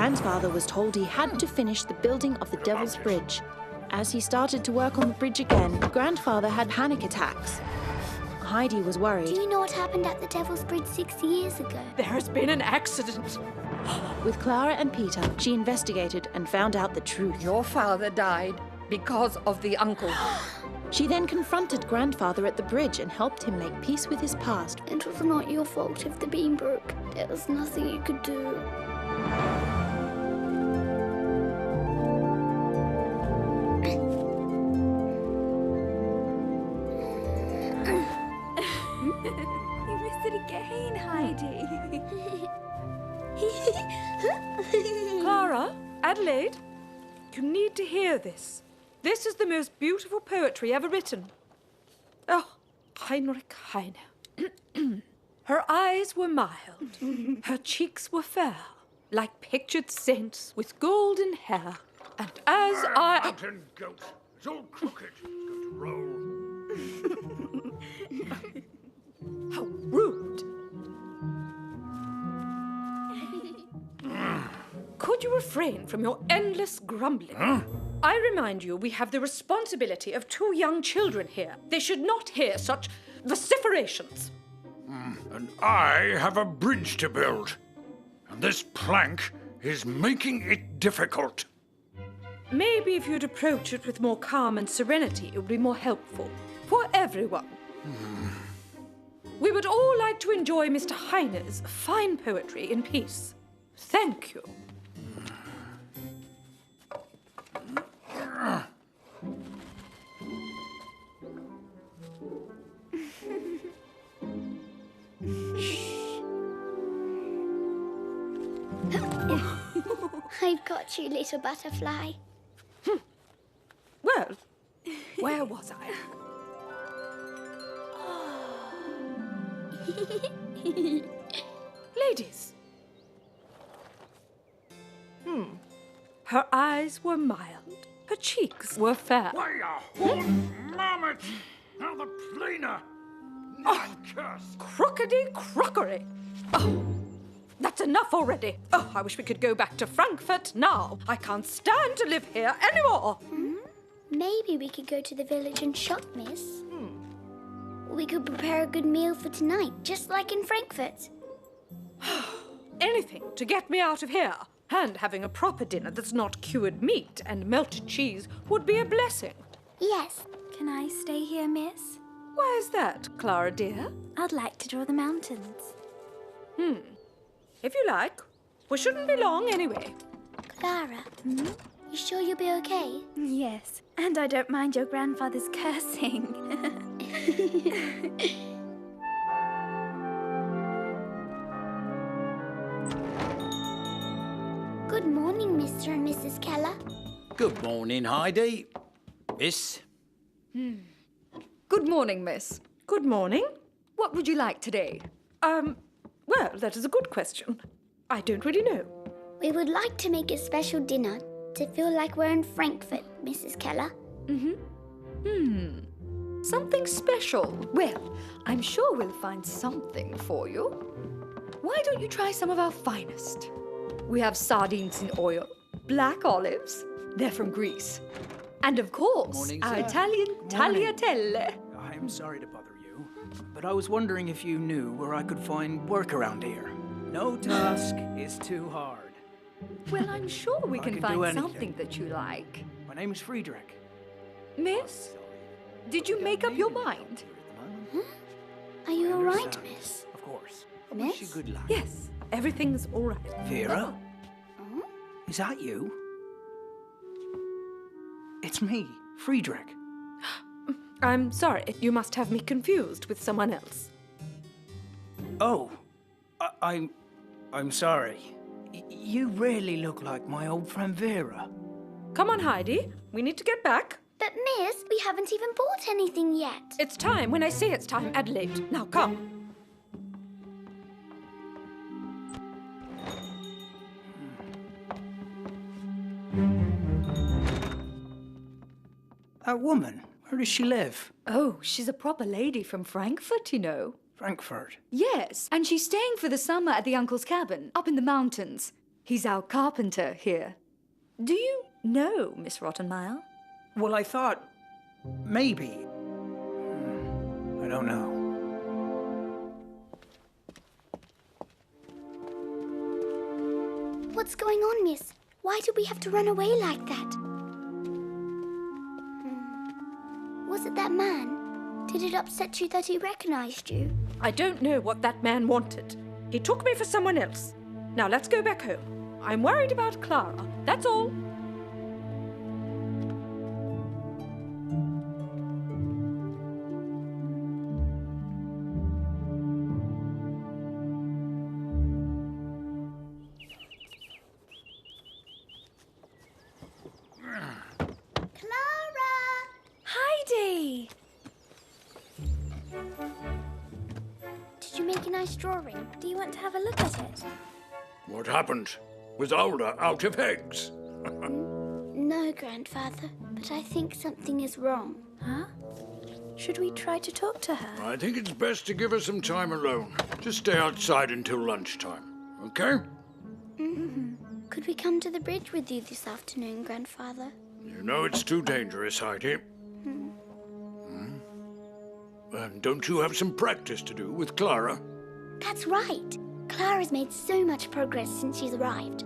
Grandfather was told he had to finish the building of the Devil's Bridge. As he started to work on the bridge again, Grandfather had panic attacks. Heidi was worried. Do you know what happened at the Devil's Bridge 60 years ago? There has been an accident. With Clara and Peter, she investigated and found out the truth. Your father died because of the uncle. She then confronted Grandfather at the bridge and helped him make peace with his past. It was not your fault if the beam broke. There was nothing you could do. You missed it again, Heidi. Clara, Adelaide, you need to hear this. This is the most beautiful poetry ever written. Oh, Heinrich Heine. Her eyes were mild, her cheeks were fair, like pictured saints with golden hair. And as I... Mountain goat. It's all crooked. It's going to roll. How rude. Could you refrain from your endless grumbling? Huh? I remind you, we have the responsibility of 2 young children here. They should not hear such vociferations. And I have a bridge to build. And this plank is making it difficult. Maybe if you'd approach it with more calm and serenity, it would be more helpful for everyone. We would all like to enjoy Mr. Heine's fine poetry in peace. Thank you. I've got you, little butterfly. Well, where was I? Ladies. Her eyes were mild. Her cheeks were fair. Why, a horned marmot! Now the plainer! Curse! Crookedy crockery. Oh, that's enough already. Oh, I wish we could go back to Frankfurt now. I can't stand to live here anymore. Maybe we could go to the village and shop, miss. We could prepare a good meal for tonight, just like in Frankfurt. Anything to get me out of here. And having a proper dinner that's not cured meat and melted cheese would be a blessing. Yes. Can I stay here, miss? Why is that, Clara dear? I'd like to draw the mountains. If you like. We shouldn't be long anyway. Clara, you sure you'll be okay? Yes, and I don't mind your grandfather's cursing. Good morning, Mr. and Mrs. Keller. Good morning, Heidi. Miss? Good morning, miss. Good morning. What would you like today? Well, that is a good question. I don't really know. We would like to make a special dinner to feel like we're in Frankfurt, Mrs. Keller. Something special. Well, I'm sure we'll find something for you. Why don't you try some of our finest? We have sardines in oil, black olives. They're from Greece. And of course, Morning, our sir. Italian tagliatelle. I'm sorry to bother you, but I was wondering if you knew where I could find work around here. No task is too hard. Well, I'm sure we I can can find do anything. something that you like. My name is Friedrich. Miss, did you make up your mind? Are you all right, Understand. miss? Of course. I wish you Miss? good luck. Yes, everything's all right. Vera? Is that you? It's me, Friedrich. I'm sorry. You must have me confused with someone else. Oh, I'm sorry. You really look like my old friend Vera. Come on, Heidi. We need to get back. But, miss, we haven't even bought anything yet. It's time. When I say it's time, Adelaide. Now, come. That woman, where does she live? Oh, she's a proper lady from Frankfurt, you know. Frankfurt. Yes, and she's staying for the summer at the uncle's cabin, up in the mountains. He's our carpenter here. Do you know Miss Rottenmeier? Well, I thought maybe. I don't know. What's going on, miss? Why did we have to run away like that? Was it that man? Did it upset you that he recognized you? I don't know what that man wanted. He took me for someone else. Now let's go back home. I'm worried about Clara, that's all. Heidi! Did you make a nice drawing? Do you want to have a look at it? What happened? Was Alda out of eggs? No, Grandfather, but I think something is wrong. Huh? Should we try to talk to her? I think it's best to give her some time alone. Just stay outside until lunchtime, okay? Could we come to the bridge with you this afternoon, Grandfather? You know it's too dangerous, Heidi. And don't you have some practice to do with Clara? That's right. Clara's made so much progress since she's arrived.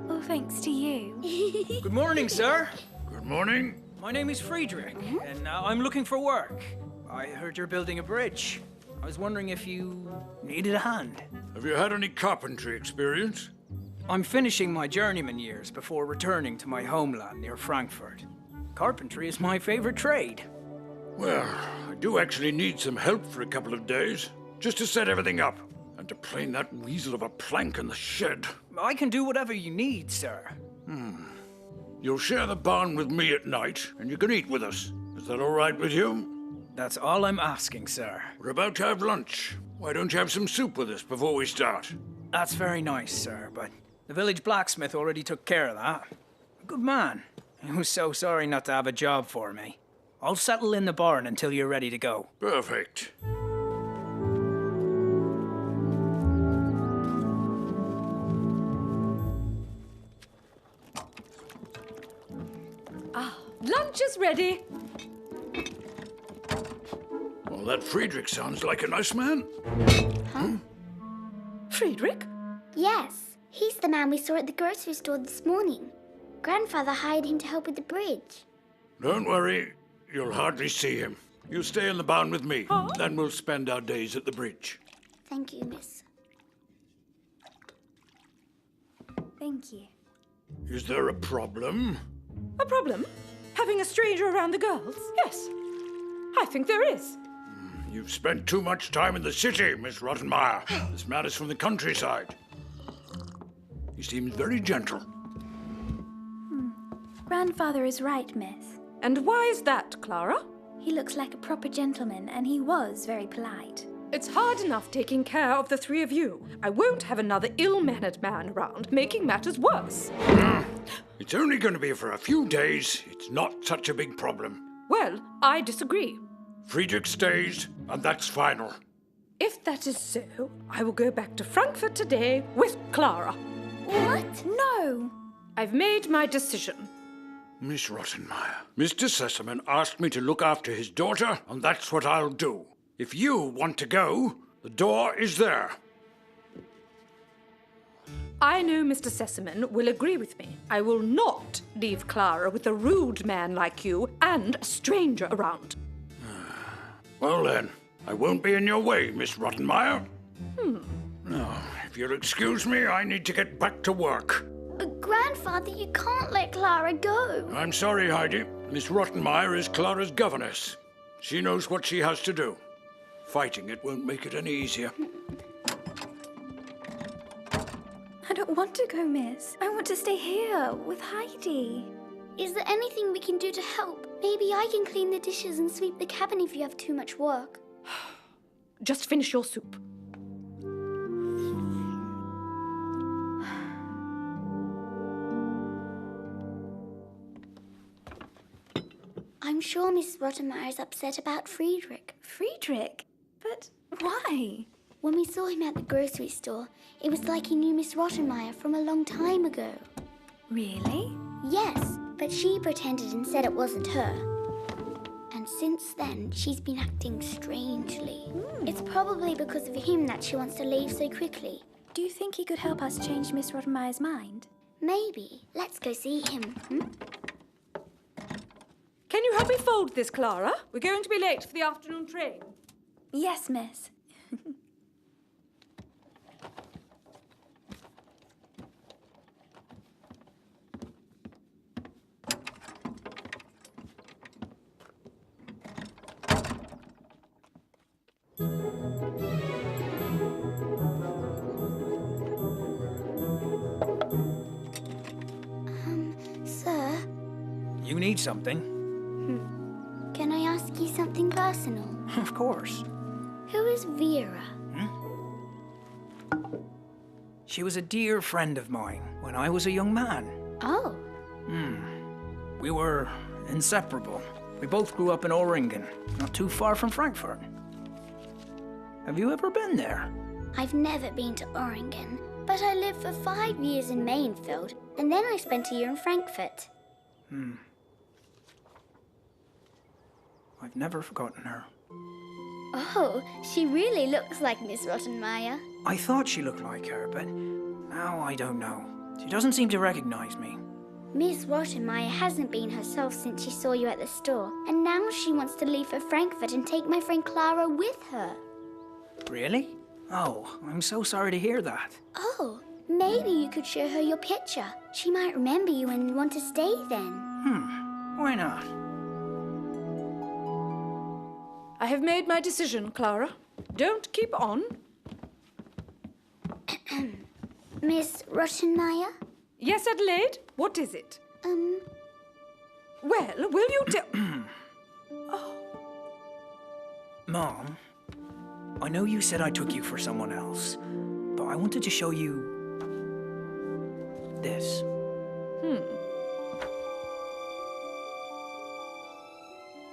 All thanks to you. Good morning, sir. Good morning. My name is Friedrich, and I'm looking for work. I heard you're building a bridge. I was wondering if you needed a hand. Have you had any carpentry experience? I'm finishing my journeyman years before returning to my homeland near Frankfurt. Carpentry is my favorite trade. Well, I do actually need some help for a couple of days, just to set everything up, and to plane that weasel of a plank in the shed. I can do whatever you need, sir. You'll share the barn with me at night, and you can eat with us. Is that all right with you? That's all I'm asking, sir. We're about to have lunch. Why don't you have some soup with us before we start? That's very nice, sir, but the village blacksmith already took care of that. A good man. He was so sorry not to have a job for me. I'll settle in the barn until you're ready to go. Perfect. Lunch is ready. Well, that Friedrich sounds like a nice man. Friedrich? Yes, he's the man we saw at the grocery store this morning. Grandfather hired him to help with the bridge. Don't worry, you'll hardly see him. You stay in the barn with me, then we'll spend our days at the bridge. Thank you, miss. Thank you. Is there a problem? A problem? Having a stranger around the girls? Yes. I think there is. You've spent too much time in the city, Miss Rottenmeier. This man is from the countryside. He seems very gentle. Grandfather is right, miss. And why is that, Clara? He looks like a proper gentleman, and he was very polite. It's hard enough taking care of the three of you. I won't have another ill-mannered man around, making matters worse. It's only going to be for a few days. It's not such a big problem. Well, I disagree. Friedrich stays, and that's final. If that is so, I will go back to Frankfurt today with Clara. What? No! I've made my decision. Miss Rottenmeier, Mr. Sessamon asked me to look after his daughter, and that's what I'll do. If you want to go, the door is there. I know Mr. Sessamon will agree with me. I will not leave Clara with a rude man like you and a stranger around. Well then, I won't be in your way, Miss Rottenmeier. Now, if you'll excuse me, I need to get back to work. Grandfather, you can't let Clara go. I'm sorry, Heidi. Miss Rottenmeier is Clara's governess. She knows what she has to do. Fighting it won't make it any easier. I don't want to go, miss. I want to stay here with Heidi. Is there anything we can do to help? Maybe I can clean the dishes and sweep the cabin if you have too much work. Just finish your soup. I'm sure Mrs. Rottenmeier is upset about Friedrich. Friedrich? But why? When we saw him at the grocery store, it was like he knew Miss Rottenmeier from a long time ago. Really? Yes, but she pretended and said it wasn't her. And since then, she's been acting strangely. It's probably because of him that she wants to leave so quickly. Do you think he could help us change Miss Rottenmeier's mind? Maybe. Let's go see him. Can you help me fold this, Clara? We're going to be late for the afternoon train. Yes, miss. Sir, You need something? can I ask you something personal? Of course. Who is Vera? She was a dear friend of mine when I was a young man. Oh, We were inseparable. We both grew up in Oringen, not too far from Frankfurt. Have you ever been there? I've never been to Oringen, but I lived for 5 years in Mainfeld, and then I spent a year in Frankfurt. I've never forgotten her. Oh, she really looks like Miss Rottenmeier. I thought she looked like her, but now I don't know. She doesn't seem to recognize me. Miss Rottenmeier hasn't been herself since she saw you at the store, and now she wants to leave for Frankfurt and take my friend Clara with her. Really? Oh, I'm so sorry to hear that. Oh, maybe you could show her your picture. She might remember you and want to stay then. Why not? I have made my decision, Clara. Don't keep on. Miss Rottenmeier? Yes, Adelaide? What is it? Well, will you tell... Mom, I know you said I took you for someone else, but I wanted to show you this.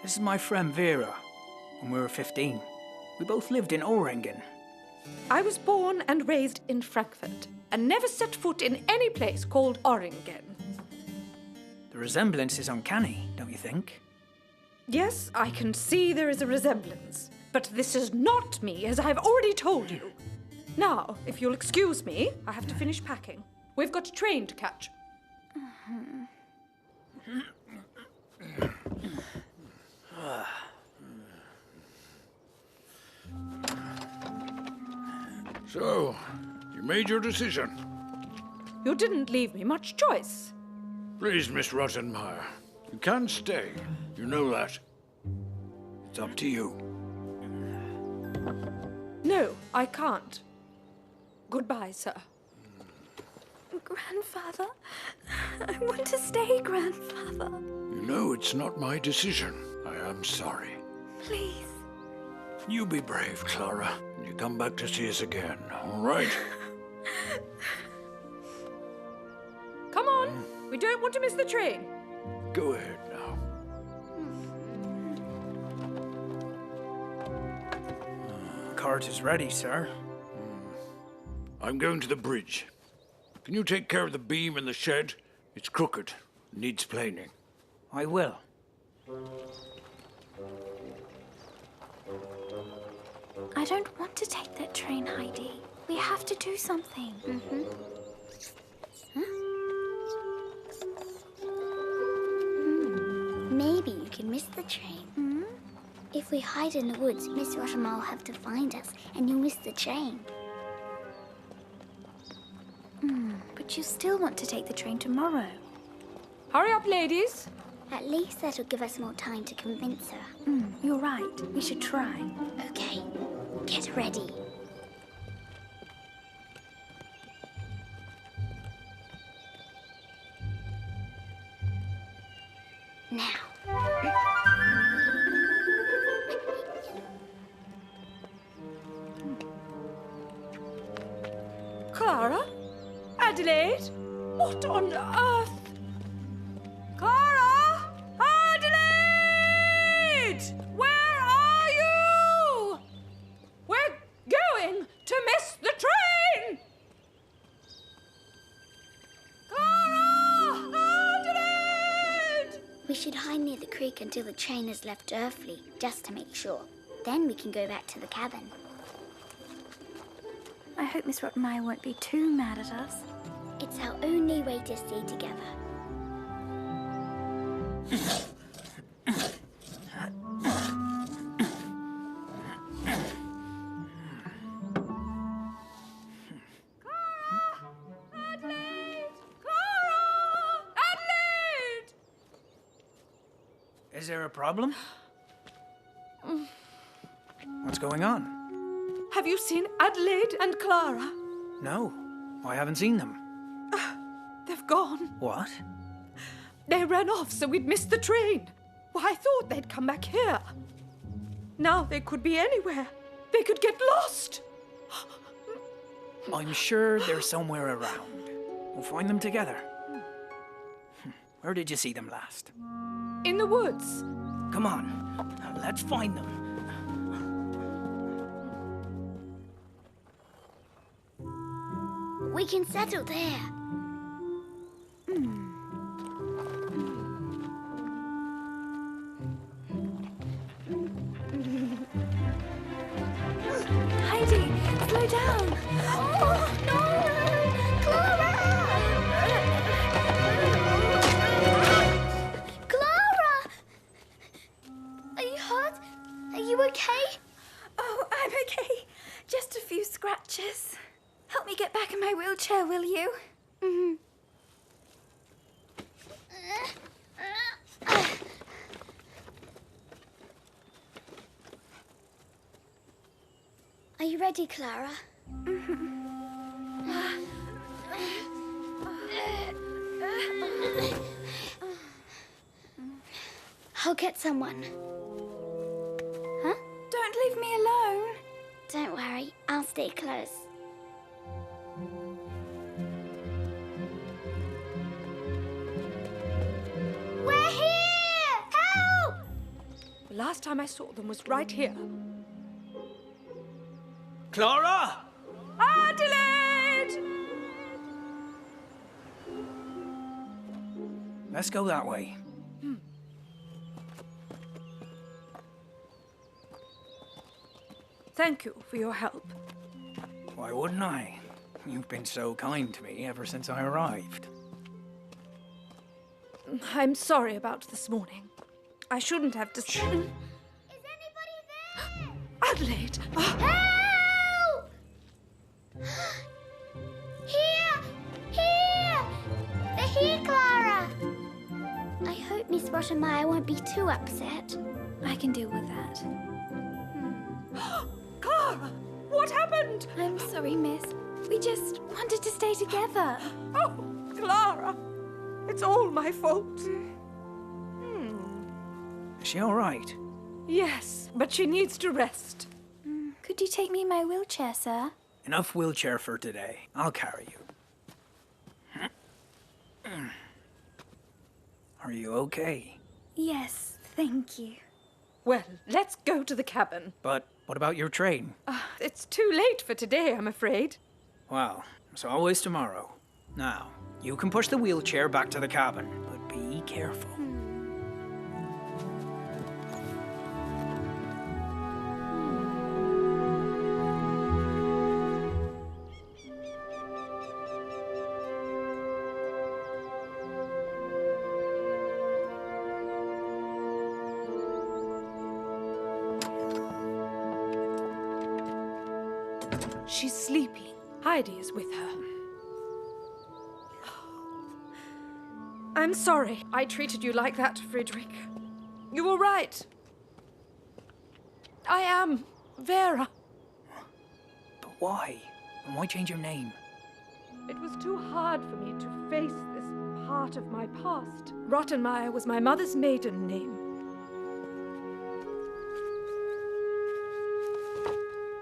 This is my friend Vera, when we were 15. We both lived in Oringen. I was born and raised in Frankfurt and never set foot in any place called Oringen. The resemblance is uncanny, don't you think? Yes, I can see there is a resemblance, but this is not me, as I have already told you. Now, if you'll excuse me, I have to finish packing. We've got a train to catch. So, you made your decision. You didn't leave me much choice. Please, Miss Rottenmeier, you can stay. You know that. It's up to you. No, I can't. Goodbye, sir. Grandfather, I want to stay, Grandfather. You know it's not my decision. I am sorry. Please. You be brave, Clara, and you come back to see us again, all right? Come on, we don't want to miss the train. Go ahead now. Cart is ready, sir. I'm going to the bridge. Can you take care of the beam in the shed? It's crooked. Needs planing. I will. I don't want to take that train, Heidi. We have to do something. Maybe you can miss the train. If we hide in the woods, Miss Rottenmeier will have to find us, and you'll miss the train. But you still want to take the train tomorrow. Hurry up, ladies. At least that'll give us more time to convince her. You're right. We should try. Okay, get ready. Now. Clara? Adelaide? What on earth? Clara? Adelaide! Where are you? We're going creek until the train has left Earthly, just to make sure. Then we can go back to the cabin. I hope Miss Rottenmeier won't be too mad at us. It's our only way to stay together. Is there a problem? What's going on? Have you seen Adelaide and Clara? No, I haven't seen them. They've gone. What? They ran off so we'd missed the train. Well, I thought they'd come back here. Now they could be anywhere. They could get lost. I'm sure they're somewhere around. We'll find them together. Where did you see them last? In the woods. Come on, let's find them. We can settle there. Heidi, slow down. Oh, no! Clara! Clara! Are you hurt? Are you okay? Oh, I'm okay. Just a few scratches. Help me get back in my wheelchair, will you? Are you ready, Clara? I'll get someone. Huh? Don't leave me alone. Don't worry, I'll stay close. We're here! Help! The last time I saw them was right here. Clara! Adelaide! Let's go that way. Thank you for your help. Why wouldn't I? You've been so kind to me ever since I arrived. I'm sorry about this morning. I shouldn't have Is anybody there? Adelaide! Help! Here! Here! They're here, Clara! I hope Miss Rottenmeier won't be too upset. I can deal with that. Clara! What happened? I'm sorry, miss. We just wanted to stay together. Oh, Clara! It's all my fault. Is she all right? Yes, but she needs to rest. Could you take me in my wheelchair, sir? Enough wheelchair for today. I'll carry you. Are you okay? Yes, thank you. Well, let's go to the cabin. But what about your train? It's too late for today, I'm afraid. Well, it's always tomorrow. Now, you can push the wheelchair back to the cabin, but be careful. She's sleeping. Heidi is with her. I'm sorry I treated you like that, Friedrich. You were right. I am Vera. But why? And why change your name? It was too hard for me to face this part of my past. Rottenmeier was my mother's maiden name.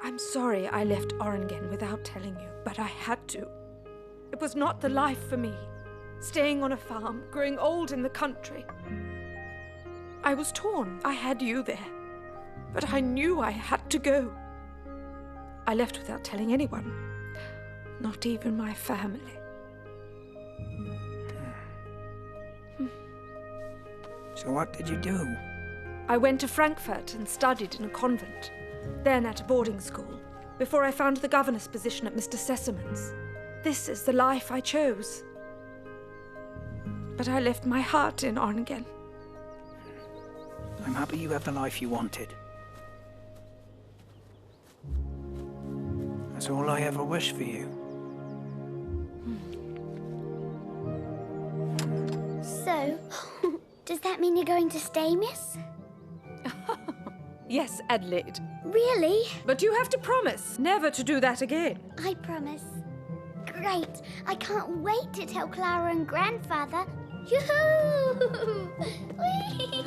I'm sorry I left Oregon without telling you, but I had to. It was not the life for me. Staying on a farm, growing old in the country. I was torn. I had you there. But I knew I had to go. I left without telling anyone. Not even my family. So what did you do? I went to Frankfurt and studied in a convent, then at a boarding school, before I found the governor's position at Mr. Sesamman's. This is the life I chose. But I left my heart in Arnhem. I'm happy you have the life you wanted. That's all I ever wish for you. So, does that mean you're going to stay, miss? Yes, Adelaide. Really? But you have to promise never to do that again. I promise. Great. I can't wait to tell Clara and Grandfather. Yoo-hoo! Whee!